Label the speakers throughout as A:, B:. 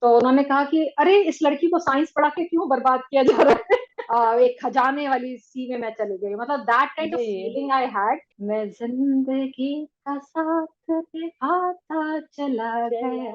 A: तो उन्होंने कहा कि अरे इस लड़की को साइंस पढ़ा के क्यों बर्बाद किया जा रहा है। एक खजाने वाली सी में मैं चली गई, मतलब दैट काइंड ऑफ
B: जी।
A: Feeling I had. मैं जिंदगी का साथ निभाता चला गया।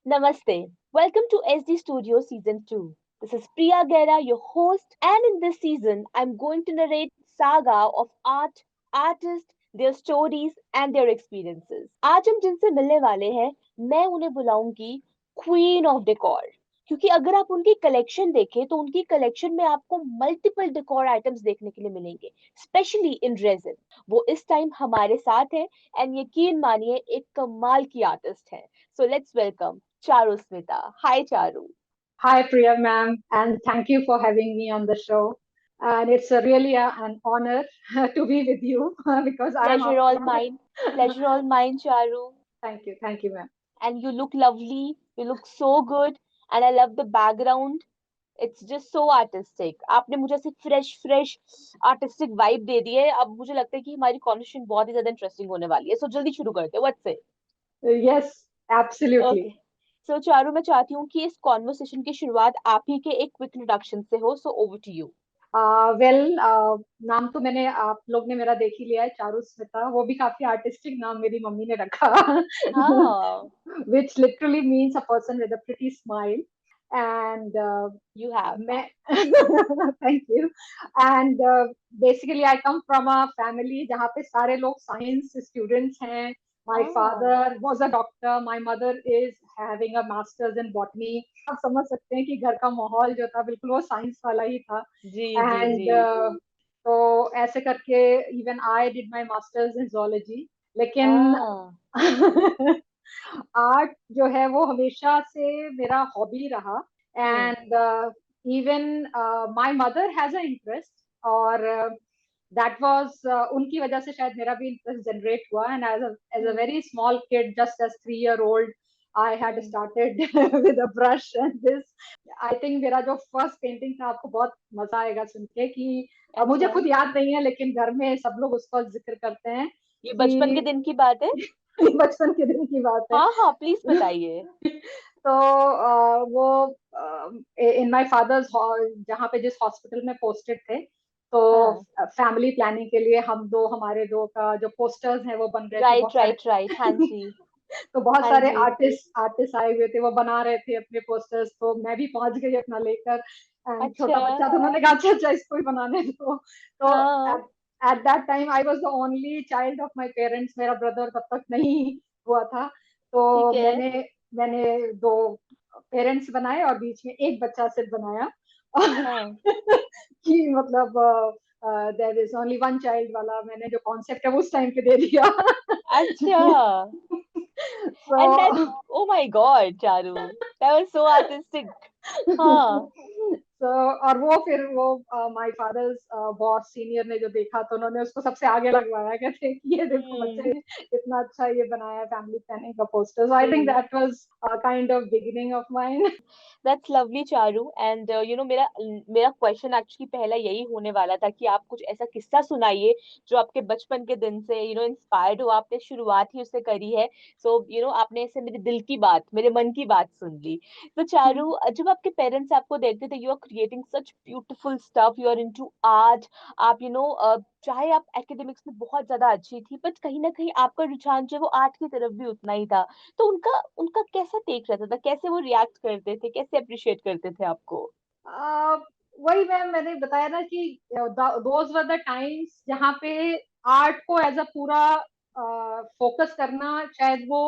B: Namaste. Welcome to SD Studio Season 2. This is Priya Gera, your host, and in this season, I'm going to narrate saga of art, artists, their stories, and their experiences. आज हम जिनसे मिलने वाले हैं, मैं उन्हें बुलाऊंगी क्वीन ऑफ डेकोर, क्योंकि अगर आप उनकी कलेक्शन देखें तो उनकी कलेक्शन में आपको मल्टीपल डेकोर आइटम्स देखने के लिए मिलेंगे, स्पेशली इन रेजिन। वो इस टाइम हमारे साथ है एंड यकीन मानिए एक कमाल की आर्टिस्ट है। So let's welcome Charu Smita. Hi, Charu.
A: Hi, Priya ma'am, and thank you for having me on the show. And it's an honor to be with you because I am
B: Pleasure
A: after
B: all
A: all.
B: mine. Pleasure all mine, Charu.
A: Thank you, ma'am.
B: And you look lovely. You look so good. And I love the background. It's just so artistic. आपने मुझे ऐसे fresh artistic vibe दे दी है। अब मुझे लगता है कि हमारी कॉन्वर्सेशन बहुत ही ज्यादा इंटरेस्टिंग होने वाली है। सो जल्दी शुरू करते हैं। What's it?
A: Yes,
B: okay.
A: absolutely.
B: सो चारू, मैं चाहती हूँ कि इस कॉन्वर्सेशन की शुरुआत आप ही के एक क्विक इंट्रोडक्शन से हो। So over to you.
A: Well, नाम तो मैंने आप लोग ने मेरा देख ही लिया है, चारू स्मिता। वो भी काफी आर्टिस्टिक नाम मेरी मम्मी ने रखा।
B: हाँ,
A: which literally means a person with a pretty smile. And
B: you have.
A: मैं thank you. And basically I come from a family जहाँ पे सारे लोग साइंस स्टूडेंट्स हैं. My
B: हाँ,
A: father was a doctor. My mother is having a master's in botany. आप समझ सकते हैं कि घर का माहौल जो था बिल्कुल वो साइंस वाला ही था.
B: जी जी
A: एंड
B: जी।
A: तो ऐसे करके even I did my masters in zoology. लेकिन
B: हाँ।
A: आर्ट जो है वो हमेशा से मेरा हॉबी रहा.
B: Hmm.
A: And even my mother has a interest, और दैट वाज उनकी वजह से शायद मेरा भी इंटरेस्ट जनरेट हुआ. And as a
B: hmm.
A: Very small kid, just as 3 year old, I had
B: hmm.
A: started with a brush and this. I think मेरा जो फर्स्ट पेंटिंग था, आपको बहुत मजा आएगा सुन के कि मुझे
B: अच्छा,
A: खुद याद नहीं है लेकिन घर में सब लोग उसका जिक्र करते हैं
B: ये बचपन के
A: कि
B: दिन की बात है?
A: बचपन के दिन की बात है.
B: हाँ हाँ, प्लीज बताइए।
A: तो वो इन माय फादर्स, जहाँ पे जिस हॉस्पिटल में पोस्टेड थे, तो
B: हाँ।
A: फैमिली प्लानिंग के लिए हमारे दो का जो पोस्टर्स हैं वो बन रहे थे
B: राइट
A: बहुत सारे.
B: राइट राइट, हाँ जी।
A: तो बहुत
B: हाँ
A: सारे
B: जी।
A: आर्टिस्ट आए हुए थे, वो बना रहे थे अपने पोस्टर्स. तो मैं भी पहुंच गई अपना लेकर. एंड छोटा
B: अच्छा।
A: बच्चा, तो उन्होंने कहा अच्छा अच्छा इसको ही बनाने दो. तो
B: हाँ।
A: At that time I was the only child of my parents. मेरा ब्रदर तब तक नहीं हुआ था. तो
B: ठीक है।
A: मैंने मैंने दो पेरेंट्स बनाए और बीच में एक बच्चा सिर्फ बनाया.
B: हाँ।
A: कि मतलब there is only one child वाला मैंने जो कॉन्सेप्ट है वो उस टाइम पे दे दिया.
B: अच्छा। And that,
A: So
B: oh my God Charu, that was so artistic. हाँ।
A: so, और वो फिर वो माय फादर्स बॉस सीनियर ने जो देखा तो उन्होंने उसको सबसे आगे लगवाया. कहते कि ये देखो बच्चे
B: हम्म।
A: ने इतना अच्छा ये बनाया फैमिली प्लानिंग का पोस्टर. सो आई थिंक
B: जी।
A: That was kind of beginning of mine.
B: That's lovely Charu. And you know, मेरा मेरा क्वेश्चन एक्चुअली पहला यही होने वाला था कि आप कुछ ऐसा किस्सा सुनाइए जो आपके बचपन के दिन से इंस्पायर्ड हो, आपने शुरुआत ही उससे करी है। सो आपने ऐसे मेरे दिल की बात, मेरे मन की बात सुन ली। तो चारू, जब आपके पेरेंट्स आपको देखते थे, you are creating such beautiful stuff, you are into art, आप चाहे आप एकेडमिक्स में बहुत ज्यादा अच्छी थी, बट कहीं ना कहीं आपका रुझान जो है वो आर्ट की तरफ भी उतना ही था। तो उनका उनका कैसा टेक रहता था, कैसे वो रिएक्ट करते थे, कैसे अप्रिशिएट करते थे आपको?
A: वही मैंने बताया ना कि दोज वर द टाइम्स जहाँ पे आर्ट को एज अ पूरा फोकस करना शायद वो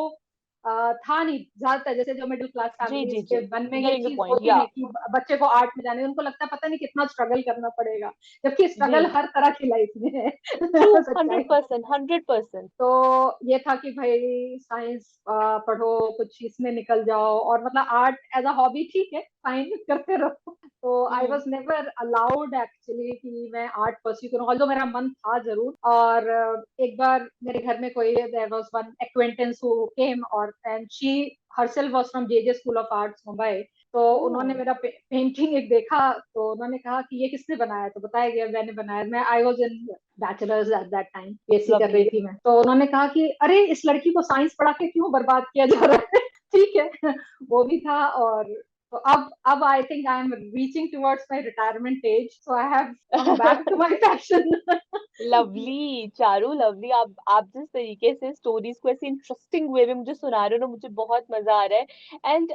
A: था नहीं ज्यादातर. जैसे जो मिडिल क्लास
B: जी
A: फैमिलीज
B: जी
A: के
B: जी,
A: मन में ये
B: गेटिंग द
A: चीज
B: पॉइंट,
A: होती
B: या।
A: है कि बच्चे को आर्ट में जाने, उनको लगता है पता नहीं कितना स्ट्रगल करना पड़ेगा, जबकि
B: जी।
A: स्ट्रगल हर तरह की लाइफ में है.
B: ट्रू।
A: सच्चाई.
B: 100%, 100%।
A: तो ये था कि भाई साइंस पढ़ो, कुछ इसमें निकल जाओ, और मतलब आर्ट एज अ हॉबी ठीक है, फाइन, करते रहो. तो आई
B: हम्म।
A: वॉज नेवर अलाउड एक्चुअली कि मैं आर्ट परस्यू करूँ, ऑल्दो मेरा मन था जरूर. और एक बार मेरे घर में कोई, there was one acquaintance who came, और and she herself was from JJ School of Arts, Mumbai. तो उन्होंने
B: ओह
A: मेरा पेंटिंग एक देखा, तो उन्होंने कहा कि ये किसने बनाया, तो बताया गया मैंने बनाया। मैं I was in bachelors at that time, BSc कर रही
B: लवली।
A: थी मैं। तो उन्होंने कहा कि अरे इस लड़की को साइंस पढ़ा के क्यों बर्बाद किया जा रहा है। ठीक है, वो भी था। और तो अब I think I am reaching towards my retirement age, so I have come back to my passion.
B: Lovely Charu, lovely. आप जिस तरीके से स्टोरीज को ऐसे इंटरेस्टिंग वे में मुझे सुना रहे हो ना, मुझे बहुत मजा आ रहा है। एंड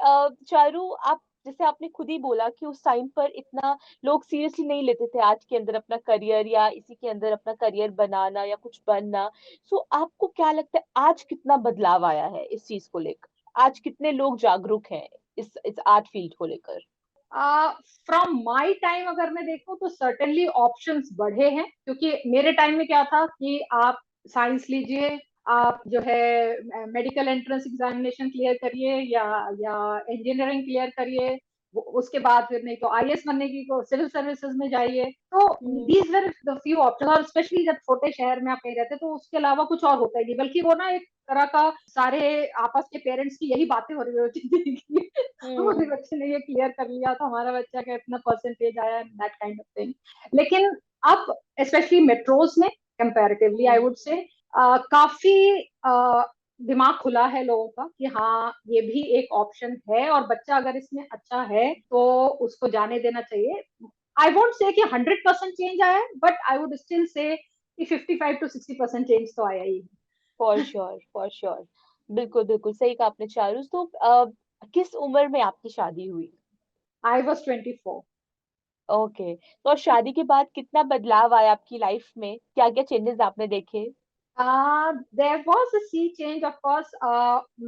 B: चारू, आप जैसे आपने खुद ही बोला कि उस टाइम पर इतना लोग सीरियसली नहीं लेते थे आज के अंदर अपना करियर, या इसी के अंदर अपना करियर बनाना या कुछ बनना। सो आपको क्या लगता है आज कितना बदलाव आया है इस चीज को लेकर? आज कितने लोग जागरूक हैं इस आर्ट फील्ड को लेकर?
A: फ्रॉम माई टाइम अगर मैं देखूं तो सर्टेनली ऑप्शंस बढ़े हैं, क्योंकि मेरे टाइम में क्या था कि आप साइंस लीजिए, आप जो है मेडिकल एंट्रेंस एग्जामिनेशन क्लियर करिए, या इंजीनियरिंग क्लियर करिए, उसके बाद फिर नहीं तो आईएएस बनने की को सिविल सर्विसेज में जाइए। तो
B: hmm.
A: These were the few option, और स्पेशली जब छोटे शहर में आप कहीं रहते तो उसके अलावा कुछ और होता ही नहीं, बल्कि वो ना एक तरह का सारे आपस के पेरेंट्स की यही बातें हो रही होती थी कि हमारे
B: हम्म।
A: बच्चे ने ये क्लियर कर लिया तो हमारा बच्चा का इतना परसेंटेज आया, दैट काइंड ऑफ थिंग। लेकिन अब स्पेशली मेट्रोज में comparatively I
B: hmm.
A: Would say काफी दिमाग खुला है लोगों का कि हाँ ये भी एक ऑप्शन है, और बच्चा अगर इसमें अच्छा है तो उसको जाने देना चाहिए। आई वोंट से कि 100% चेंज आया है, but I would still say कि 55 to 60% चेंज तो आया ही।
B: For sure, for sure. बिल्कुल बिल्कुल सही कहा आपने चारू। तो किस उम्र में आपकी शादी हुई?
A: I was 24।
B: ओके। तो शादी के बाद कितना बदलाव आया आपकी लाइफ में? क्या क्या चेंजेस आपने देखे?
A: There was a sea change of course.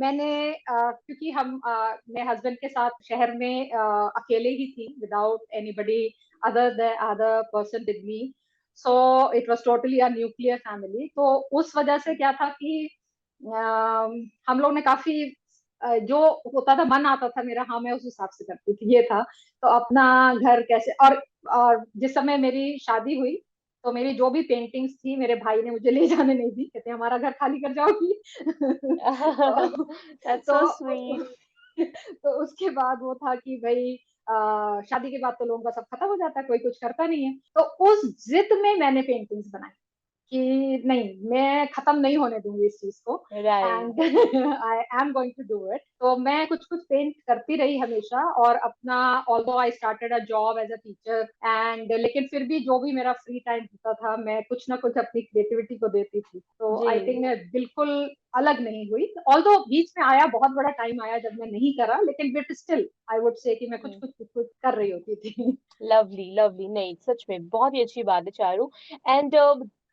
A: मैंने क्योंकि हम मैं हस्बैंड के साथ शहर में अकेले ही थी, without anybody other person with me, so it was totally a nuclear family. तो उस वजह से क्या था कि हम लोग ने काफी जो होता था, मन आता था मेरा, हाँ मैं उस हिसाब से करती थी, ये था। तो अपना घर कैसे, और जिस समय मेरी शादी हुई तो मेरी जो भी पेंटिंग्स थी मेरे भाई ने मुझे ले जाने नहीं दी, कहते हमारा घर खाली कर जाओगी। तो,
B: दैट्स सो
A: तो
B: स्वीट।
A: तो उसके बाद वो था कि भाई शादी के बाद तो लोगों का सब खत्म हो जाता है, कोई कुछ करता नहीं है। तो उस जिद में मैंने पेंटिंग्स बनाई कि नहीं, मैं खत्म नहीं होने दूंगी इस चीज को,
B: right.
A: And I am going to do it. तो मैं कुछ कुछ पेंट करती रही हमेशा, और अपना although I started a job as a teacher and, लेकिन फिर भी जो भी मेरा फ्री टाइम होता था मैं कुछ ना कुछ अपनी क्रिएटिविटी को देती थी। तो
B: जी।
A: आई थिंक मैं बिल्कुल अलग नहीं हुई, ऑल्दो बीच में आया, बहुत बड़ा टाइम आया जब मैं नहीं करा, लेकिन but still I would say कि मैं कुछ कर रही होती थी।
B: Lovely, lovely. नहीं, सच में बहुत ही अच्छी बात है चारू। एंड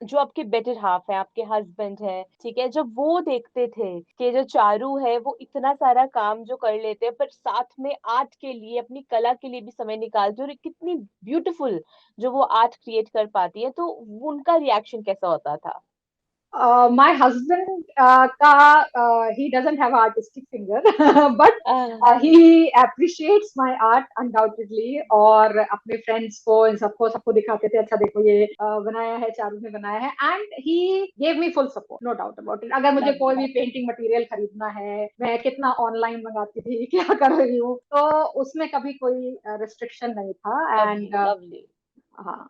B: जो आपके बेटर हाफ है, आपके हस्बैंड है, ठीक है, जब वो देखते थे कि जो चारू है वो इतना सारा काम जो कर लेते हैं, पर साथ में आर्ट के लिए, अपनी कला के लिए भी समय निकालते हैं, और कितनी ब्यूटीफुल जो वो आर्ट क्रिएट कर पाती है, तो उनका रिएक्शन कैसा होता था?
A: My husband he doesn't have artistic finger, but
B: ah,
A: he appreciates my art undoubtedly, और अपने फ्रेंड्स को इन सबको सबको दिखाते थे, अच्छा देखो ये बनाया है, चारू ने बनाया है, and he gave me full support, no doubt about it। अगर मुझे कोई
B: लवली,
A: भी पेंटिंग मटेरियल खरीदना है, मैं कितना ऑनलाइन मंगाती थी, क्या कर रही हूँ, तो उसमें कभी कोई रिस्ट्रिक्शन नहीं था,
B: लवली,
A: एंड
B: लवली।
A: हाँ,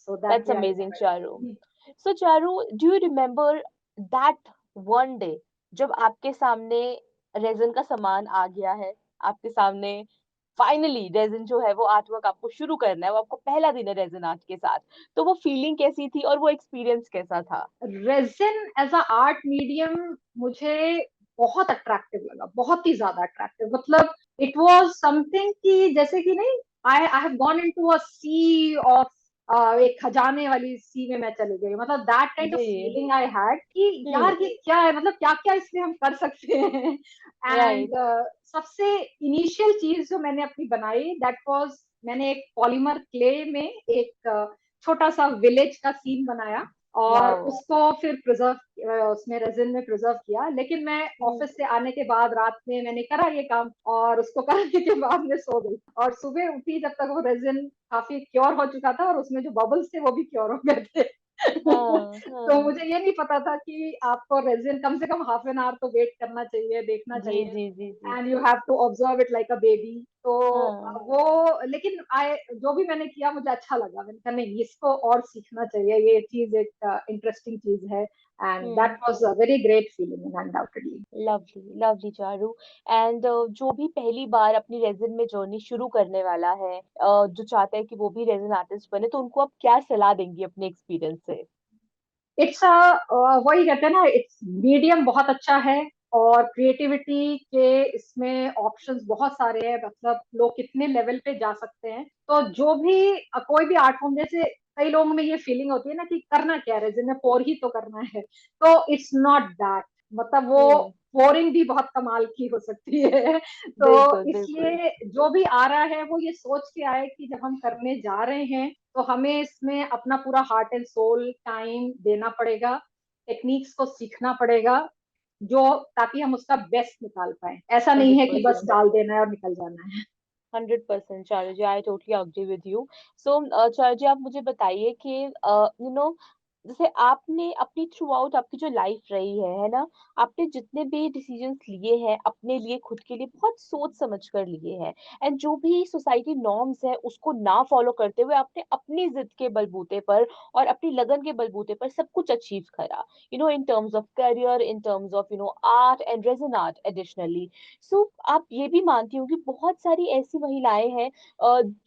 A: so that
B: That's
A: way I
B: amazing, Charu.
A: think
B: So, Charu, do you remember that one day जब आपके सामने रेजन का सामान आ गया है, आपके सामने फाइनली रेजन जो है वो आर्ट वर्क आपको शुरू करना है, वो आपको पहला दिन है रेजन आर्ट के साथ, तो वो फीलिंग कैसी थी और वो एक्सपीरियंस कैसा था?
A: Resin as a art medium मुझे बहुत अट्रैक्टिव लगा, बहुत ही ज्यादा अट्रैक्टिव। मतलब इट वाज समथिंग कि जैसे कि नहीं, I have gone into a sea of, एक खजाने वाली सी में मैं चली गई। मतलब दैट काइंड ऑफ
B: जी।
A: फीलिंग आई हैड कि यार
B: हम्म।
A: ये क्या है, मतलब क्या क्या इसमें हम कर सकते हैं। And
B: right.
A: सबसे इनिशियल चीज जो मैंने अपनी बनाई दैट वाज, मैंने एक पॉलीमर क्ले में एक छोटा सा विलेज का सीन बनाया, और
B: वाओ।
A: उसको फिर प्रिजर्व, उसमें रेजिन में प्रिजर्व किया। लेकिन मैं
B: हम्म।
A: ऑफिस से आने के बाद रात में मैंने करा ये काम, और उसको करने के बाद मैं सो गई, और सुबह उठी जब तक वो रेजिन काफी क्योर हो चुका था, और उसमें जो बबल्स थे वो भी क्योर हो गए थे।
B: हाँ।
A: तो
B: हाँ।
A: मुझे ये नहीं पता था कि आपको रेजिन कम से कम हाफ एन आवर तो वेट करना चाहिए, देखना
B: जी
A: चाहिए,
B: जी जी जी
A: एंड
B: जी।
A: You have to observe it like a baby. तो
B: हाँ।
A: वो लेकिन आई जो भी मैंने किया मुझे अच्छा लगा, मैंने कहा नहीं इसको और सीखना चाहिए, ये चीज एक इंटरेस्टिंग चीज है, and that
B: hmm.
A: Was a very great feeling undoubtedly.
B: Lovely lovely Charu. And जो भी पहली बार अपनी रेजिन में जर्नी शुरू करने वाला है, जो चाहता है कि वो भी रेजिन आर्टिस्ट बने, तो उनको आप क्या सलाह देंगी अपने एक्सपीरियंस से?
A: इट्स वही कहते हैं ना, इट्स मीडियम बहुत अच्छा है, और क्रिएटिविटी के इसमें ऑप्शंस बहुत सारे हैं, मतलब लोग कितने लेवल पे जा सकते हैं। तो जो भी कोई भी आर्ट फॉर्म, जैसे कई लोगों में ये फीलिंग होती है ना कि करना क्या है, रेज़्यूमे फोर ही तो करना है, तो इट्स नॉट दैट, मतलब वो
B: हम्म।
A: फोरिंग भी बहुत कमाल की हो सकती है। तो
B: बिल्कुल बिल्कुल।
A: इसलिए जो भी आ रहा है वो ये सोच के आए कि जब हम करने जा रहे हैं तो हमें इसमें अपना पूरा हार्ट एंड सोल टाइम देना पड़ेगा, टेक्निक्स को सीखना पड़ेगा, जो ताकि हम उसका बेस्ट निकाल पाए। ऐसा नहीं
B: हंड्रेड
A: है कि बस
B: परसेंट
A: डाल देना है और निकल जाना है।
B: 100% Charu ji, I totally agree with you. So Charu ji, आप मुझे बताइए कि जैसे आपने अपनी थ्रू आउट आपकी जो लाइफ रही है ना, आपने जितने भी डिसीजंस लिए हैं अपने लिए, खुद के लिए, बहुत सोच समझ कर लिए हैं। एंड जो भी सोसाइटी नॉर्म्स है उसको ना फॉलो करते हुए आपने अपनी जिद के बलबूते पर और अपनी लगन के बलबूते पर सब कुछ अचीव करा, in terms of career, in terms of art and resin art additionally. So आप ये भी मानती हूँ कि बहुत सारी ऐसी महिलाएं हैं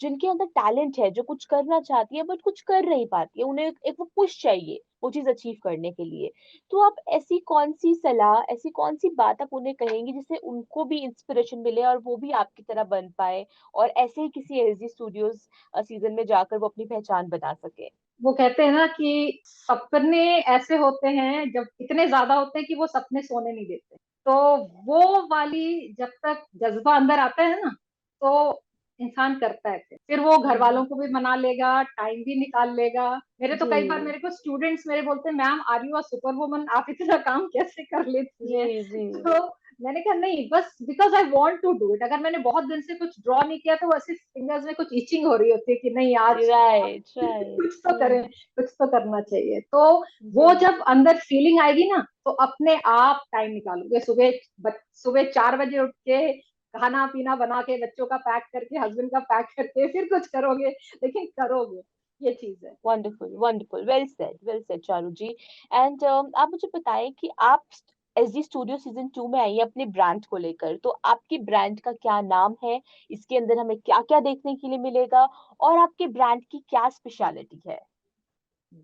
B: जिनके अंदर टैलेंट है, जो कुछ करना चाहती है बट कुछ कर नहीं पाती है, उन्हें एक वो पुश चाहिए वो चीज अचीव करने के लिए। तो आप ऐसी कौन सी सलाह, ऐसी कौन सी बात आप उन्हें कहेंगी जिससे उनको भी इंस्पिरेशन मिले और वो भी आपकी तरह बन पाए, और ऐसे ही किसी एलजी स्टूडियोज सीजन में जाकर वो अपनी पहचान बना सके?
A: वो कहते हैं ना कि सपने ऐसे होते हैं, जब इतने ज्यादा होते हैं कि वो सपने सोने नहीं देते। तो वो वाली जब तक जज्बा अंदर आता है ना, तो इंसान करता है, फिर वो घर वालों
B: हम्म।
A: को भी मना लेगा, टाइम भी निकाल लेगा। मेरे तो
B: जी
A: कई बार मेरे को स्टूडेंट्स मेरे बोलते हैं, ma'am are you a super woman, आप इतना काम कैसे कर लेती
B: जी
A: हैं?
B: जी।
A: तो मैंने कहा नहीं, बस because I want to do it. अगर मैंने बहुत दिन से कुछ ड्रॉ नहीं किया तो वैसे फिंगर्स में कुछ इचिंग हो रही होती है कि नहीं आज
B: राइट राइट।
A: कुछ तो करें, कुछ तो करना चाहिए। तो
B: जी।
A: वो जब अंदर फीलिंग आएगी ना, तो अपने आप टाइम निकालोगे। सुबह 4 बजे उठ के खाना पीना बना के, बच्चों का पैक करके, हस्बैंड का पैक करके फिर कुछ करोगे, लेकिन करोगे, ये चीज है।
B: Wonderful wonderful, well said Charu ji. And आप मुझे बताएं कि आप एसडी स्टूडियो सीजन 2 में आई हैं अपने ब्रांड को लेकर, तो आपकी ब्रांड का क्या नाम है, इसके अंदर हमें क्या क्या देखने के लिए मिलेगा, और आपके ब्रांड की क्या स्पेशलिटी है?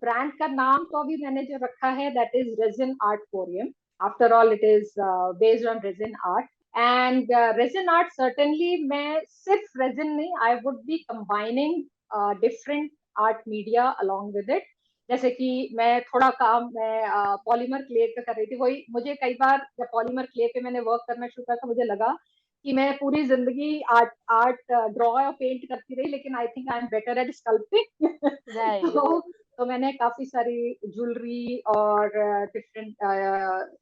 A: ब्रांड का नाम तो अभी मैंने जो रखा है that is resin art corium. After all it is based on resin art, and resin art certainly मैं सिर्फ रेजिन नहीं, I would be combining different art media along with it. जैसे कि मैं थोड़ा काम मैं पॉलीमर क्ले पे कर रही थी, वही मुझे कई बार जब पॉलीमर क्ले पे मैंने वर्क करना शुरू किया तो मुझे लगा कि मैं पूरी जिंदगी आर्ट आर्ट ड्रॉ और पेंट करती रही, लेकिन आई think I am better at sculpting.
B: Right.
A: तो मैंने काफी सारी ज्वेलरी और डिफरेंट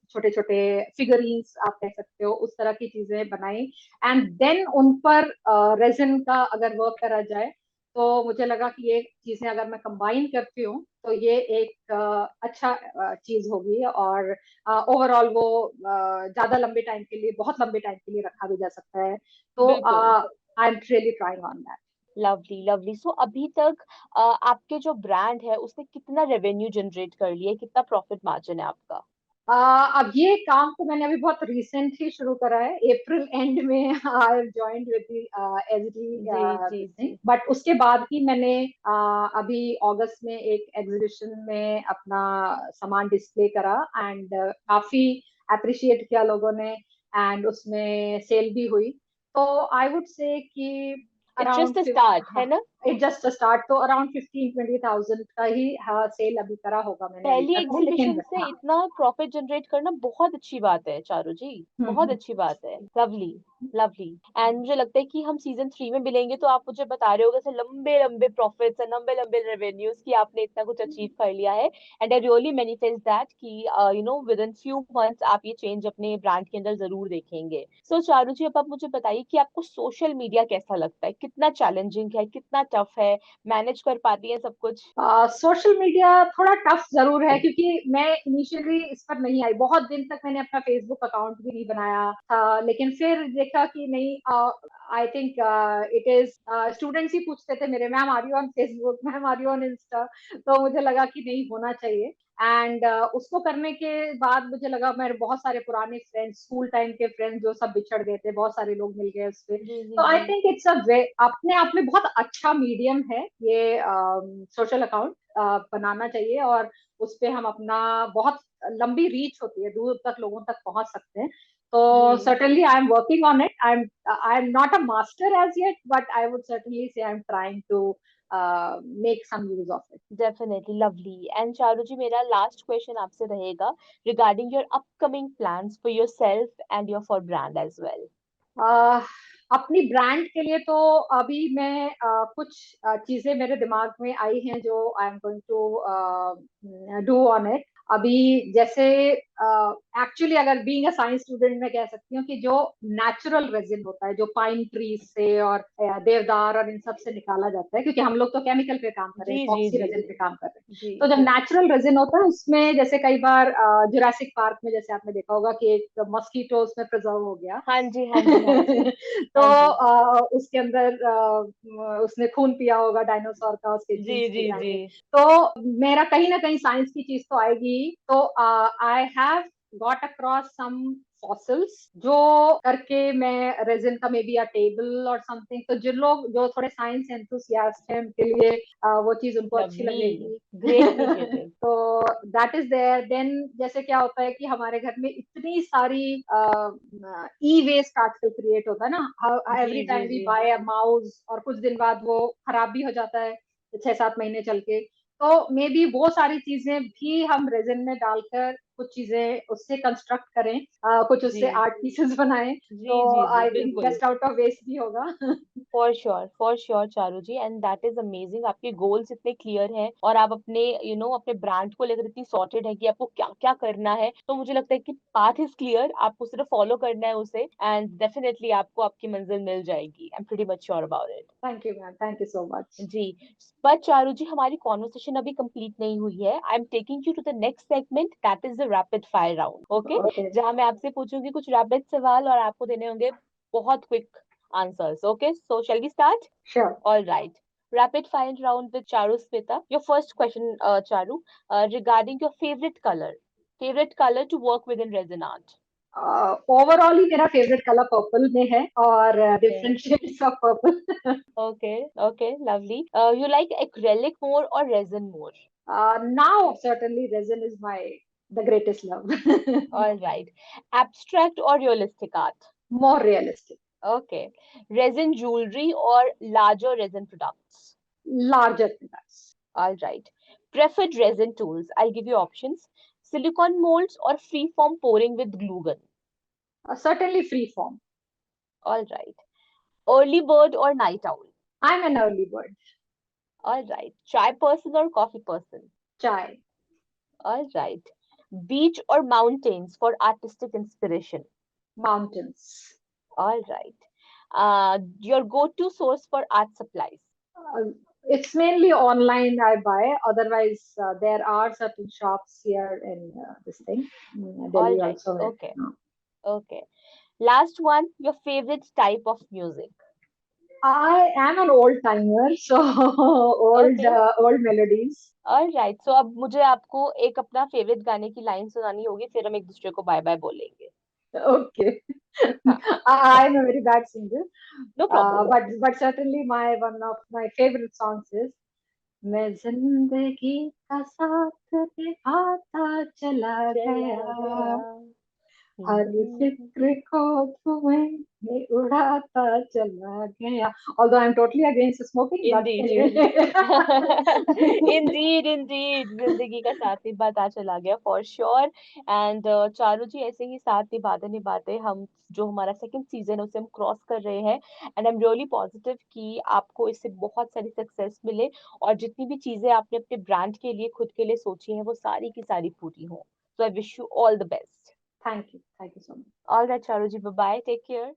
A: छोटे छोटे फिगरीन्स आप कह सकते हो, उस तरह की चीजें बनाई, एंड देन उन पर रेजिन का अगर वर्क करा जाए, तो मुझे लगा कि ये चीजें अगर मैं कंबाइन करती हूँ तो ये एक अच्छा चीज होगी, और ओवरऑल वो ज्यादा लंबे टाइम के लिए, बहुत लंबे टाइम के लिए रखा भी जा सकता है। तो
B: बिल्कुल।
A: I am really trying on that.
B: Lovely lovely. So अभी तक आपके जो ब्रांड है उसने कितना रेवेन्यू जनरेट कर लिया है, कितना प्रॉफिट मार्जिन है आपका?
A: अब ये काम तो मैंने अभी बहुत रिसेंट ही शुरू करा है, अप्रैल एंड में I have joined with
B: G
A: SD
B: G
A: thing.
B: जी।
A: बट उसके बाद ही मैंने अभी अगस्त में एक एग्जीबिशन में अपना सामान डिस्प्ले करा, एंड काफी अप्रिशिएट किया लोगों ने, एंड उसमें सेल भी हुई। तो आई वुड से कि
B: it's
A: around,
B: just the start
A: हाँ,
B: है ना?
A: इट जस्ट स्टार्ट, तो अराउंड 15-20 थाउजेंड का ही हाँ सेल अभी करा होगा मैंने अभी
B: पहली
A: तक में, लेकिन
B: एग्जीबिशन से
A: हाँ।
B: इतना प्रॉफिट जनरेट करना बहुत अच्छी बात है चारू जी, बहुत
A: हम्म।
B: अच्छी बात है। Lovely lovely. एंड मुझे लगता है कि हम सीजन 3 में मिलेंगे तो आप मुझे बता रहे होगे ऐसे लंबे लंबे प्रॉफिट्स और लंबे लंबे रेवेन्यूज की आपने इतना कुछ अचीव कर लिया है। And I really manifest that कि विद इन फ्यू मंथ्स आप ये चेंज अपने ब्रांड के अंदर जरूर देखेंगे। सो चारू जी, अब आप मुझे बताइए कि आपको सोशल मीडिया कैसा लगता है, कितना चैलेंजिंग है, कितना टफ है, मैनेज कर पाती है सब कुछ?
A: सोशल मीडिया थोड़ा टफ जरूर है, क्योंकि मैं इनिशियली इस पर नहीं आई। बहुत दिन तक मैंने अपना फेसबुक अकाउंट भी नहीं बनाया था, लेकिन फिर देखा कि नहीं, I think it is, students ही पूछते थे मेरे, ma'am are you on Facebook, ma'am are you on Insta. तो मुझे लगा कि नहीं, होना चाहिए। एंड उसको करने के बाद मुझे लगा, मेरे बहुत सारे पुराने फ्रेंड्स, स्कूल टाइम के फ्रेंड्स जो सब बिछड़ गए थे, बहुत सारे लोग मिल गए उस पे।
B: जी जी
A: तो आई
B: जी।
A: थिंक इट्स अ वे, अपने आप में बहुत अच्छा मीडियम है ये सोशल अकाउंट। बनाना चाहिए, और उस पे हम अपना बहुत लंबी रीच होती है, दूर तक लोगों तक पहुंच सकते हैं। तो
B: जी
A: certainly I am working on it. I am not a master as yet, but I would certainly say I'm trying to make some use of it.
B: Definitely, lovely. And Charu ji, मेरा लास्ट क्वेश्चन आपसे रहेगा regarding your upcoming plans for yourself and your for brand as well.
A: uh, अपनी brand के लिए तो अभी मैं कुछ चीजें मेरे दिमाग में आई हैं जो I am going to do on it अभी। जैसे एक्चुअली अगर बीइंग अ साइंस स्टूडेंट मैं कह सकती हूँ कि जो नेचुरल रेजिन होता है, जो पाइन ट्रीज से और देवदार और इन सब से निकाला जाता है, क्योंकि हम लोग तो केमिकल पे काम कर रहे
B: जी
A: हैं,
B: जी
A: इपॉक्सी
B: जी
A: रेजिन
B: जी
A: पे काम कर रहे हैं।
B: जी
A: तो जब
B: जी।
A: नेचुरल रेजिन होता है उसमें, जैसे कई बार जुरासिक पार्क में जैसे आपने देखा होगा कि एक मस्कीटो उसमें प्रिजर्व हो गया।
B: हाँ जी हाँ जी हाँ जी
A: तो
B: हाँ जी
A: उसके अंदर उसने खून पिया होगा डायनासोर का, उसके
B: जी
A: जीन्स
B: जी
A: मिल
B: जी।
A: जाएंगे। तो मेरा कहीं ना कहीं साइंस की चीज तो आएगी। तो I have got across some fossils, जो करके मैं रेजिन का मे बी अ टेबल और समथिंग, तो जिन लोग जो थोड़े साइंस एंथुसियास्ट हैं उनके लिए वो चीज उनको अच्छी
B: लवली,
A: लगेगी।
B: Great initiative.
A: तो दैट इज देयर। देन जैसे क्या होता है कि हमारे घर में इतनी सारी ई वेस्ट आजकल क्रिएट होता है ना,
B: जी
A: एवरी
B: जी
A: टाइम वी
B: जी
A: बाय अ माउस और कुछ दिन बाद वो खराब भी हो जाता है, 6-7 महीने चल के। तो मे बी वो सारी चीजें भी हम रेजिन में डालकर कुछ चीजें उससे कंस्ट्रक्ट करें, कुछ
B: जी
A: उससे आर्ट पीसेस बनाएं।
B: जी
A: तो
B: जी जी,
A: आई थिंक
B: बिल्कुल।
A: बेस्ट आउट ऑफ वेस्ट भी होगा।
B: For sure Charu ji, and that is amazing. आपके गोल्स इतने क्लियर हैं और आप अपने अपने ब्रांड को लेकर इतनी सॉर्टेड है कि आपको क्या क्या करना है। तो मुझे लगता है कि पाथ इज क्लियर, आपको सिर्फ फॉलो करना है उसे, एंड डेफिनेटली आपको आपकी मंजिल मिल जाएगी। I am pretty much sure about it.
A: Thank you ma'am, thank you so much.
B: जी। पर चारू जी, हमारी कॉन्वर्सेशन अभी कंप्लीट नहीं हुई है। I am taking you to the next segment, that is the rapid fire round. Okay,
A: okay,
B: जहां मैं आपसे पूछूंगी कुछ रैपिड सवाल और आपको देने होंगे बहुत quick answers. Okay, so shall we start?
A: Sure.
B: All right. Rapid fire round with Charu Smita. Your first question, Charu, regarding your favorite color. Favorite color to work with in resin art.
A: Overall ही मेरा favourite colour purple में है, और
B: Okay.
A: Different shades of purple.
B: Okay. Okay. Lovely. You like acrylic more or resin more?
A: Now certainly resin is my the greatest love.
B: All right. Abstract or realistic art?
A: More realistic.
B: Okay. Resin jewelry or larger resin products?
A: Larger products.
B: All right. Preferred resin tools. I'll give you options. Silicone molds or freeform pouring with glue gun?
A: Certainly free form.
B: All right. Early bird or night owl?
A: I'm an early bird.
B: All right. Chai person or coffee person?
A: Chai.
B: All right. Beach or mountains for artistic inspiration?
A: Mountains.
B: All right. Your go-to source for art supplies?
A: It's mainly online I buy. Otherwise, there are certain shops here in this thing, in
B: All
A: Delhi
B: right.
A: also. Where,
B: Okay. Okay. Last one, your favorite type of music?
A: I am an old timer, so
B: Okay.
A: old melodies.
B: All right. So अब मुझे आपको एक अपना favourite गाने की line सुनानी होगी, फिर हम एक दूसरे को बाय बाय बोलेंगे।
A: Okay.
B: हाँ।
A: I am a very bad singer,
B: no problem.
A: but certainly my one of my favorite songs is मैं जिंदगी का साथ निभाता चला
B: चला गया।
A: गया, हर फिक्र को धुएं में उड़ाता चला गया। Although I'm totally against smoking, but
B: Indeed
A: anyway.
B: Indeed Indeed, जिंदगी का साथ निभाता चला गया, फॉर श्योर। एंड चारू जी, ऐसे ही साथ निभाते निभाते हम जो हमारा सेकंड सीजन है उसे हम क्रॉस कर रहे हैं। And I am really positive कि आपको इससे बहुत सारी सक्सेस मिले और जितनी भी चीजें आपने अपने ब्रांड के लिए खुद के लिए सोची हैं वो सारी की सारी पूरी हो। So I wish you all the best.
A: Thank you so much.
B: All right Charu ji, bye bye, take care.